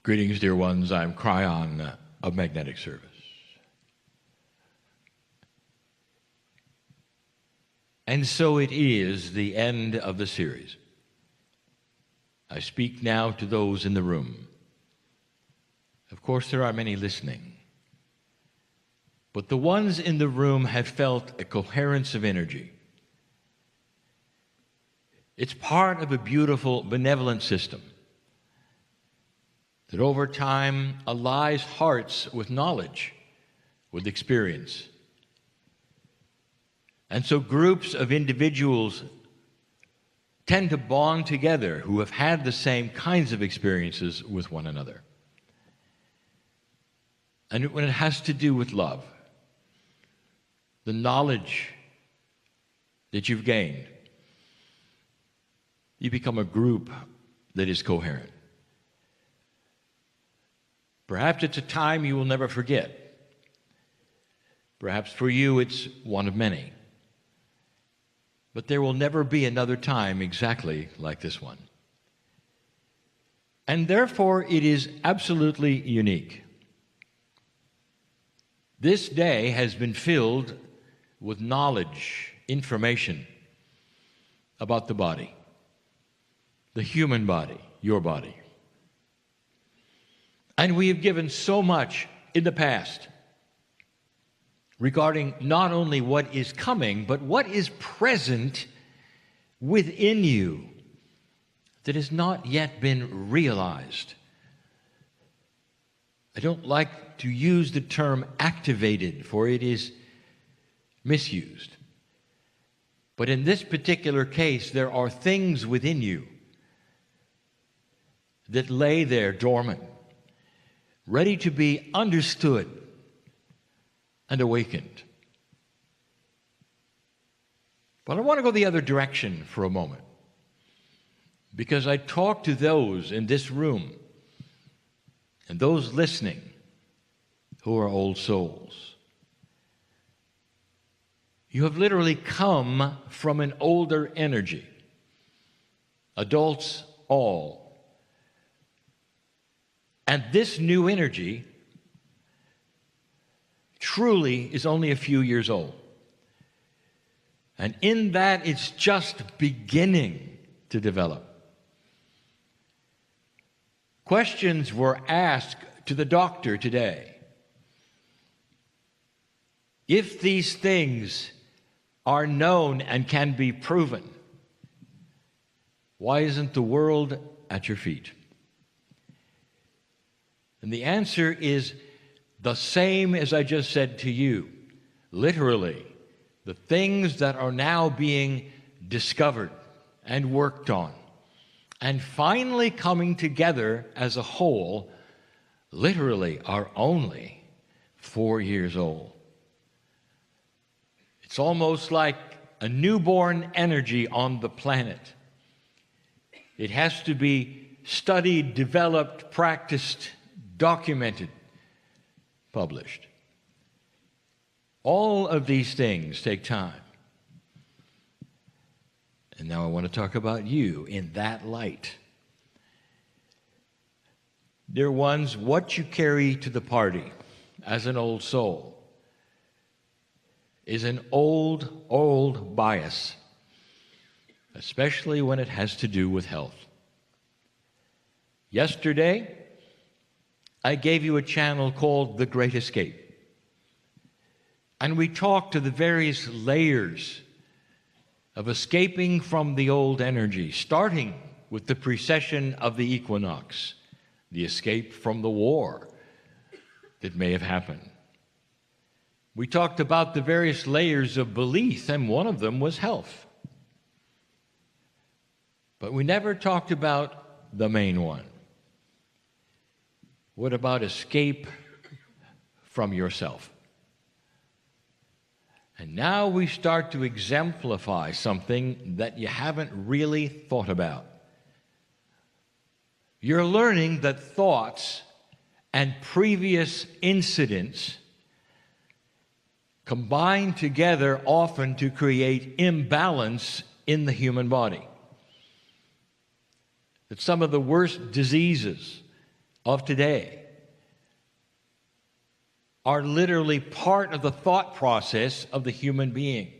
Greetings, dear ones. I'm Kryon of Magnetic Service. And so it is the end of the series. I speak now to those in the room. Of course, there are many listening. But the ones in the room have felt a coherence of energy. It's part of a beautiful, benevolent system that over time allies hearts with knowledge, with experience. And so groups of individuals tend to bond together who have had the same kinds of experiences with one another. And when it has to do with love, the knowledge that you've gained, you become a group that is coherent. Perhaps it's a time you will never forget. Perhaps for you it's one of many. But there will never be another time exactly like this one. And therefore it is absolutely unique. This day has been filled with knowledge, information about the body, the human body, your body. And we have given so much in the past regarding not only what is coming, but what is present within you that has not yet been realized. I don't like to use the term activated, for it is misused. But in this particular case, there are things within you that lay there dormant, ready to be understood and awakened. But I want to go the other direction for a moment, because I talk to those in this room and those listening who are old souls. You have literally come from an older energy, adults all. And this new energy truly is only a few years old. And in that, it's just beginning to develop. Questions were asked to the doctor today. If these things are known and can be proven, why isn't the world at your feet? And the answer is the same as I just said to you. Literally, the things that are now being discovered and worked on and finally coming together as a whole, literally are only 4 years old. It's almost like a newborn energy on the planet. It has to be studied, developed, practiced, documented, published. All of these things take time. And now I want to talk about you in that light. Dear ones, what you carry to the party as an old soul is an old bias, especially when it has to do with health. Yesterday, I gave you a channel called The Great Escape. And we talked to the various layers of escaping from the old energy, starting with the precession of the equinox, the escape from the war that may have happened. We talked about the various layers of belief, and one of them was health. But we never talked about the main one. What about escape from yourself? And now we start to exemplify something that you haven't really thought about. You're learning that thoughts and previous incidents combine together often to create imbalance in the human body. That some of the worst diseases of today are literally part of the thought process of the human being.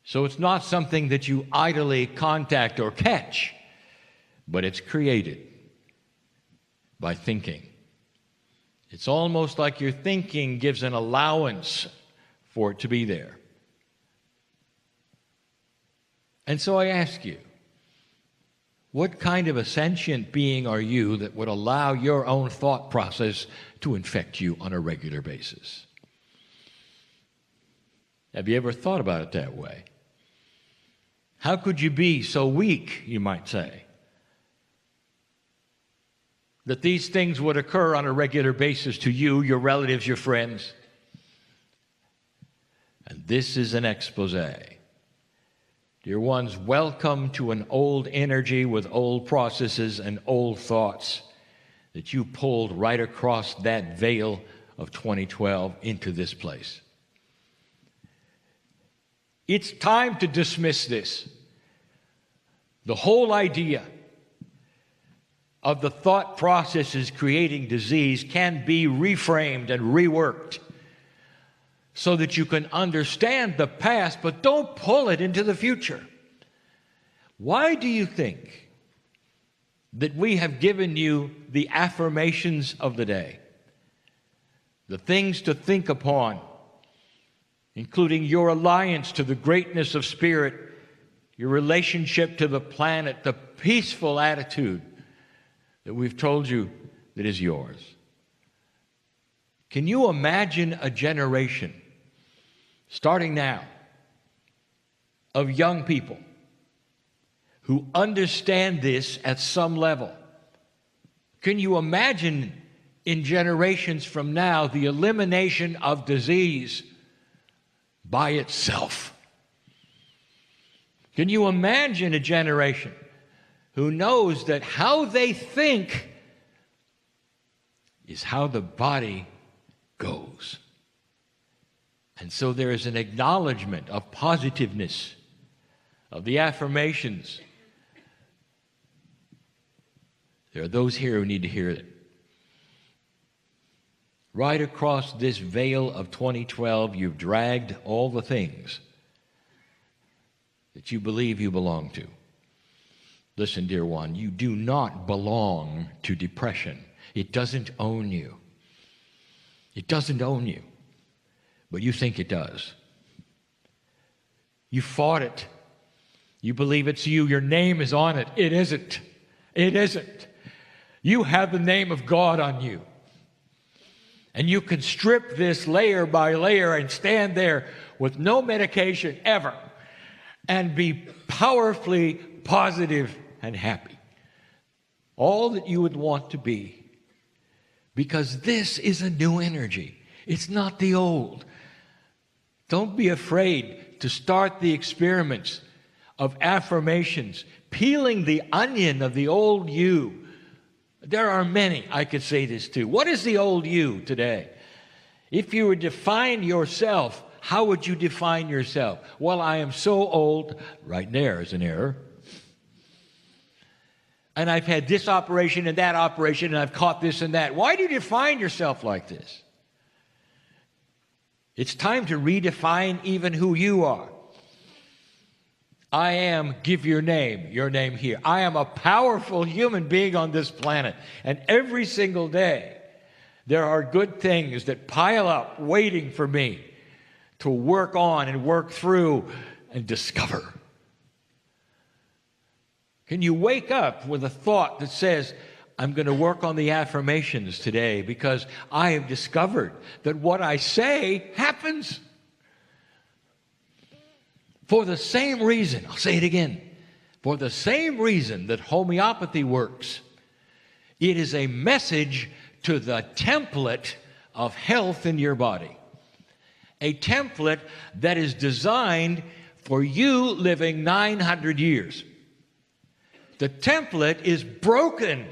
So it's not something that you idly contact or catch, but it's created by thinking. It's almost like your thinking gives an allowance for it to be there. And so I ask you, what kind of a sentient being are you that would allow your own thought process to infect you on a regular basis? Have you ever thought about it that way? How could you be so weak, you might say, that these things would occur on a regular basis to you, your relatives, your friends? And this is an expose. Dear ones, welcome to an old energy with old processes and old thoughts that you pulled right across that veil of 2012 into this place. It's time to dismiss this. The whole idea of the thought processes creating disease can be reframed and reworked so that you can understand the past, but don't pull it into the future. Why do you think that we have given you the affirmations of the day, the things to think upon, including your alliance to the greatness of spirit, your relationship to the planet, the peaceful attitude that we've told you that is yours? Can you imagine a generation starting now of young people who understand this at some level? Can you imagine in generations from now the elimination of disease by itself? Can you imagine a generation who knows that how they think is how the body goes? And so there is an acknowledgement of positiveness, of the affirmations. There are those here who need to hear it. Right across this veil of 2012, you've dragged all the things that you believe you belong to. Listen, dear one, you do not belong to depression. It doesn't own you. It doesn't own you. But you think it does. You fought it. You believe it's you. Your name is on it. It isn't. It isn't. You have the name of God on you. And you can strip this layer by layer and stand there with no medication ever and be powerfully positive and happy. All that you would want to be. Because this is a new energy. It's not the old. Don't be afraid to start the experiments of affirmations, peeling the onion of the old you. There are many I could say this to. What is the old you today? If you would define yourself, how would you define yourself? Well, I am so old. Right there is an error. And I've had this operation and that operation, and I've caught this and that. Why do you define yourself like this? It's time to redefine even who you are. I am, give your name here. I am a powerful human being on this planet. And every single day, there are good things that pile up waiting for me to work on and work through and discover. Can you wake up with a thought that says, I'm going to work on the affirmations today because I have discovered that what I say happens. For the same reason, I'll say it again, for the same reason that homeopathy works, it is a message to the template of health in your body. A template that is designed for you living 900 years. The template is broken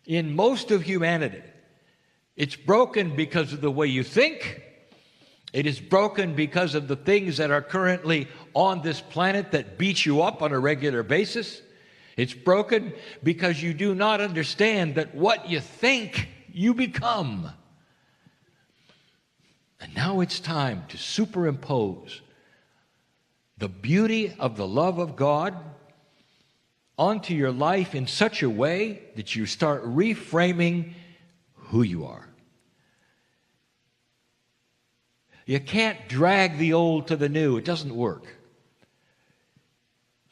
in most of humanity. It's broken because of the way you think. It is broken because of the things that are currently on this planet that beat you up on a regular basis. It's broken because you do not understand that what you think, you become. And now it's time to superimpose the beauty of the love of God onto your life in such a way that you start reframing who you are. You can't drag the old to the new. It doesn't work.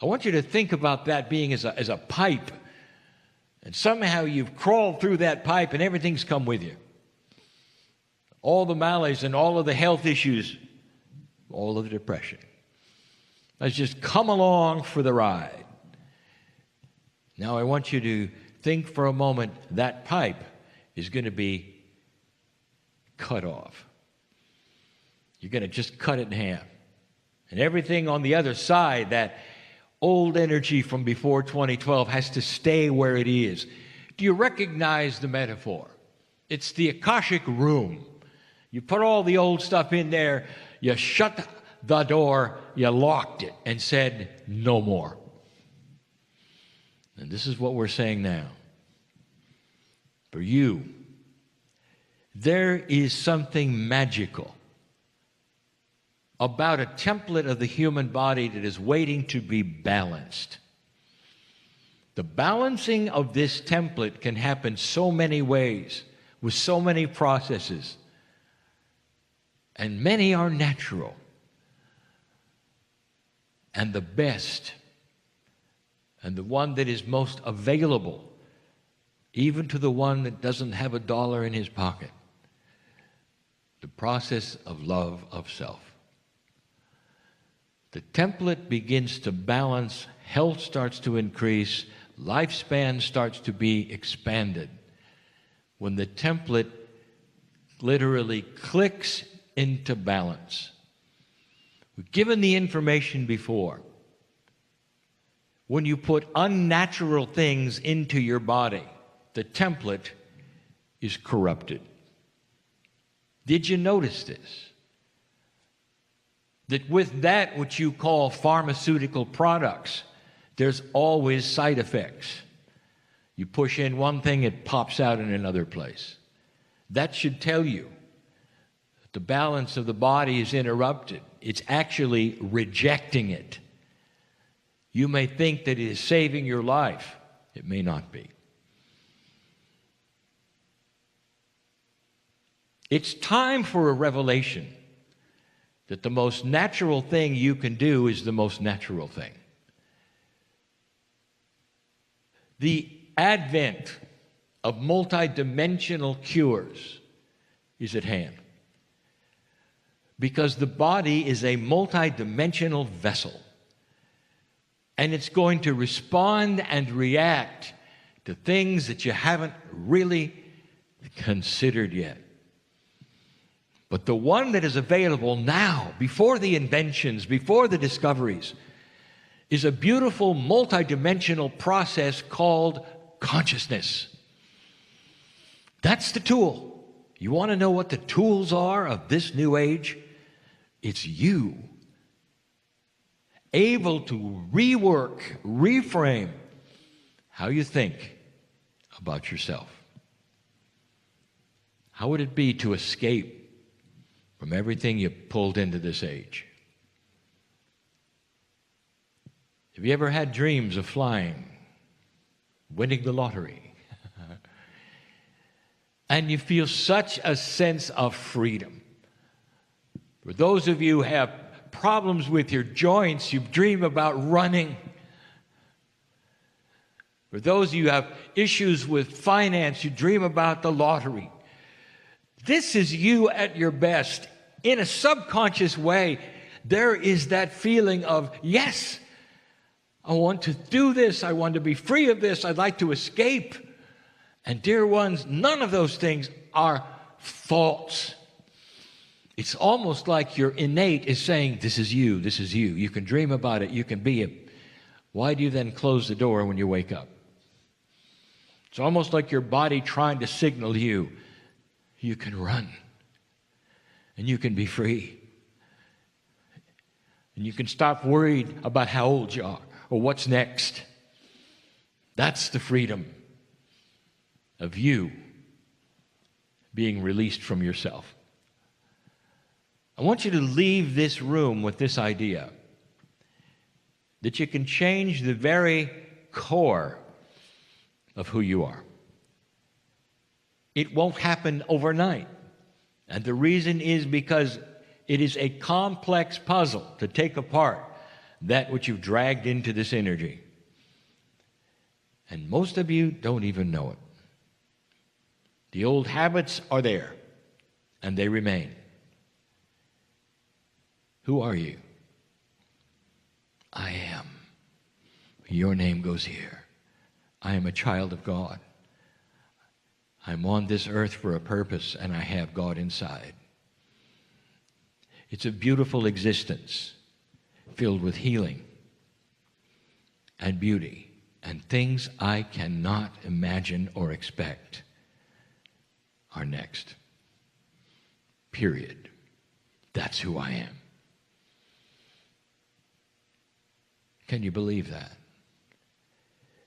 I want you to think about that being as a pipe, and somehow you've crawled through that pipe and everything's come with you. All the maladies and all of the health issues, all of the depression. Let's just come along for the ride. Now I want you to think for a moment that pipe is going to be cut off. You're going to just cut it in half. And everything on the other side, that old energy from before 2012, has to stay where it is. Do you recognize the metaphor? It's the Akashic room. You put all the old stuff in there, you shut the door, you locked it, and said, no more. And this is what we're saying now. For you, there is something magical about a template of the human body that is waiting to be balanced. The balancing of this template can happen so many ways, with so many processes, and many are natural. And the best, and the one that is most available, even to the one that doesn't have a dollar in his pocket, the process of love of self. The template begins to balance, health starts to increase, lifespan starts to be expanded when the template literally clicks into balance. We've given the information before. When you put unnatural things into your body, the template is corrupted. Did you notice this? That with that which you call pharmaceutical products, there's always side effects. You push in one thing, it pops out in another place. That should tell you that the balance of the body is interrupted. It's actually rejecting it. You may think that it is saving your life. It may not be. It's time for a revelation that the most natural thing you can do is the most natural thing. The advent of multidimensional cures is at hand, because the body is a multidimensional vessel, and it's going to respond and react to things that you haven't really considered yet. But the one that is available now, before the inventions, before the discoveries, is a beautiful multidimensional process called consciousness. That's the tool. You want to know what the tools are of this new age? It's you, able to rework, reframe how you think about yourself. How would it be to escape from everything you pulled into this age? Have you ever had dreams of flying, winning the lottery? And you feel such a sense of freedom. For those of you who have problems with your joints, you dream about running. For those of you who have issues with finance, you dream about the lottery. This is you at your best. In a subconscious way, there is that feeling of, yes, I want to do this. I want to be free of this. I'd like to escape. And dear ones, none of those things are false. It's almost like your innate is saying, this is you, this is you. You can dream about it, you can be it. Why do you then close the door when you wake up? It's almost like your body trying to signal you, you can run, and you can be free. And you can stop worried about how old you are or what's next. That's the freedom of you being released from yourself. I want you to leave this room with this idea that you can change the very core of who you are. It won't happen overnight. And the reason is because it is a complex puzzle to take apart that which you've dragged into this energy. And most of you don't even know it. The old habits are there, and they remain. Who are you? I am. Your name goes here. I am a child of God. I'm on this earth for a purpose, and I have God inside. It's a beautiful existence filled with healing and beauty and things I cannot imagine or expect are next. Period. That's who I am. Can you believe that?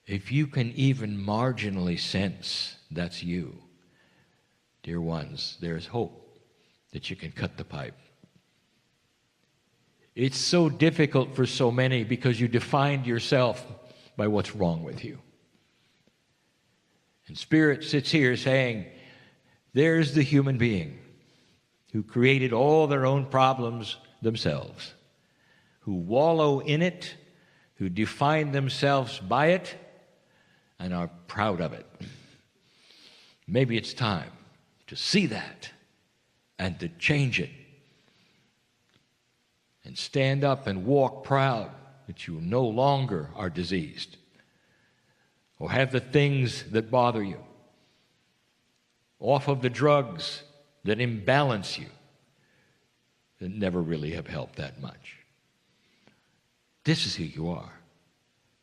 If you can even marginally sense that's you, dear ones, there's hope that you can cut the pipe. It's so difficult for so many because you defined yourself by what's wrong with you. And Spirit sits here saying, there's the human being who created all their own problems themselves, who wallow in it, who define themselves by it, and are proud of it. Maybe it's time to see that and to change it and stand up and walk proud that you no longer are diseased or have the things that bother you, off of the drugs that imbalance you, that never really have helped that much. This is who you are.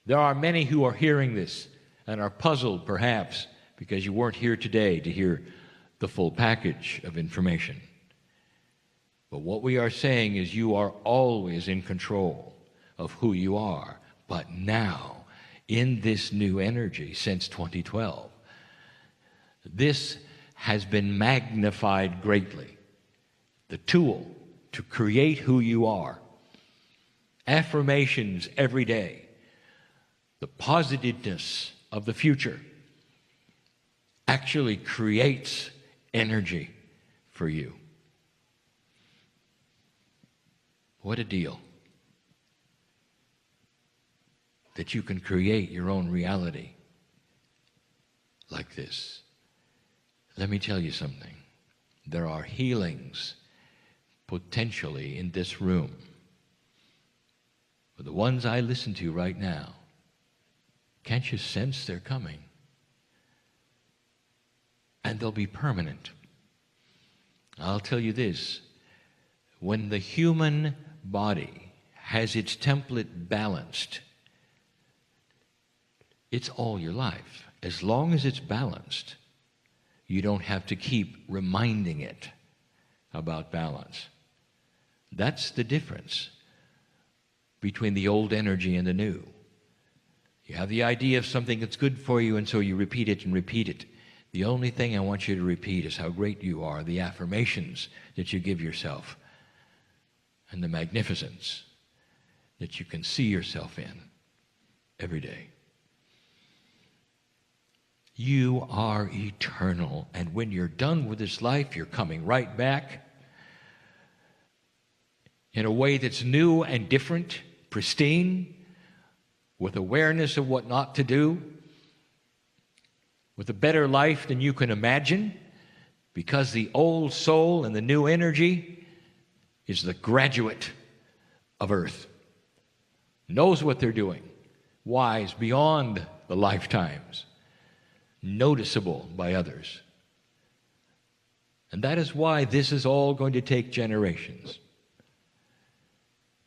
There are many who are hearing this and are puzzled, perhaps, because you weren't here today to hear the full package of information. But what we are saying is you are always in control of who you are. But now, in this new energy since 2012, this has been magnified greatly. The tool to create who you are. Affirmations every day. The positiveness of the future actually creates energy for you. What a deal. That you can create your own reality like this. Let me tell you something. There are healings potentially in this room. But the ones I listen to right now, can't you sense they're coming? And they'll be permanent. I'll tell you this. When the human body has its template balanced, it's all your life. As long as it's balanced, you don't have to keep reminding it about balance. That's the difference between the old energy and the new. You have the idea of something that's good for you, and so you repeat it and repeat it. The only thing I want you to repeat is how great you are, the affirmations that you give yourself, and the magnificence that you can see yourself in every day. You are eternal, and when you're done with this life, you're coming right back in a way that's new and different, pristine, with awareness of what not to do, with a better life than you can imagine, because the old soul and the new energy is the graduate of earth, knows what they're doing, wise beyond the lifetimes, noticeable by others. And that is why this is all going to take generations.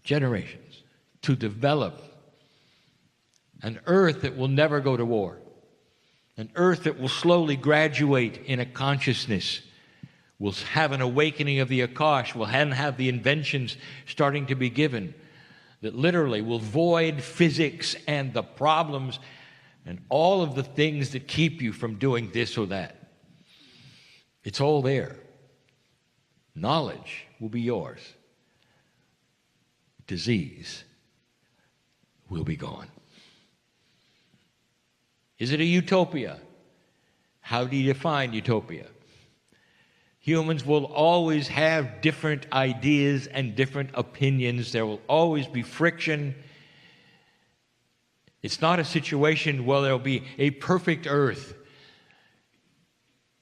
Generations to develop an earth that will never go to war, an earth that will slowly graduate in a consciousness, will have an awakening of the Akash, will have the inventions starting to be given that literally will void physics and the problems and all of the things that keep you from doing this or that. It's all there. Knowledge will be yours. Disease will be gone. Is it a utopia? How do you define utopia? Humans will always have different ideas and different opinions. There will always be friction. It's not a situation where there will be a perfect earth.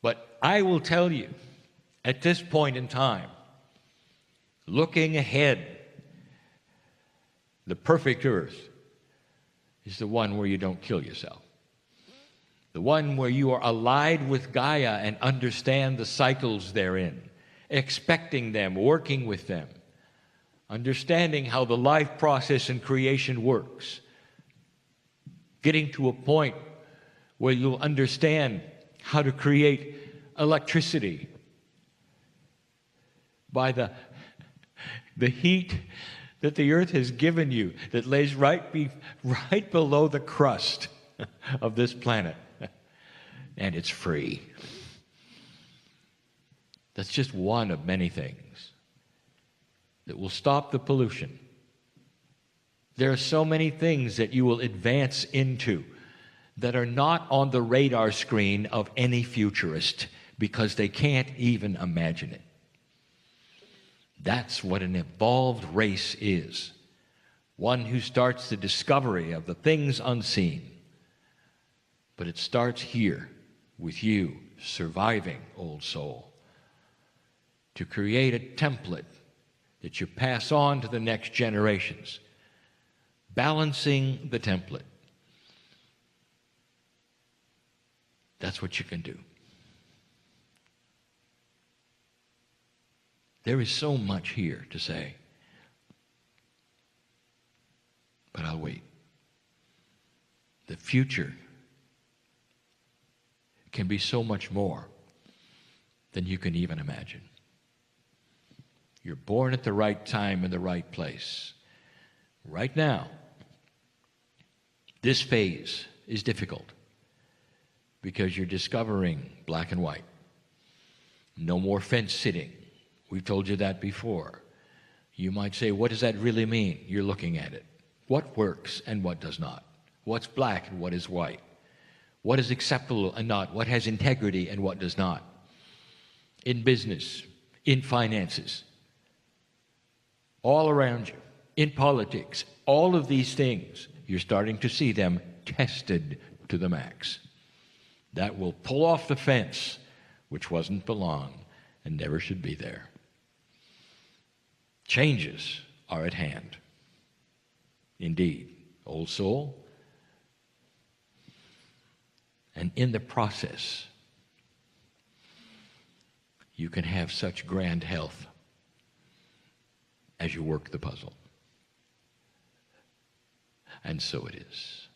But I will tell you, at this point in time, looking ahead, the perfect earth is the one where you don't kill yourself. The one where you are allied with Gaia and understand the cycles therein, expecting them, working with them, understanding how the life process in creation works, getting to a point where you'll understand how to create electricity by the heat that the earth has given you that lays right below the crust of this planet. And it's free. That's just one of many things that will stop the pollution. There are so many things that you will advance into that are not on the radar screen of any futurist because they can't even imagine it. That's what an evolved race is. One who starts the discovery of the things unseen. But it starts here with you surviving, old soul, to create a template that you pass on to the next generations, balancing the template. That's what you can do. There is so much here to say, but I'll wait. The future can be so much more than you can even imagine. You're born at the right time in the right place. Right now, this phase is difficult because you're discovering black and white. No more fence sitting. We've told you that before. You might say, what does that really mean? You're looking at it. What works and what does not? What's black and what is white? What is acceptable and not? What has integrity and what does not? In business, in finances, all around you, in politics, all of these things, you're starting to see them tested to the max. That will pull off the fence, which wasn't belong and never should be there. Changes are at hand. Indeed, old soul. And in the process, you can have such grand health as you work the puzzle. And so it is.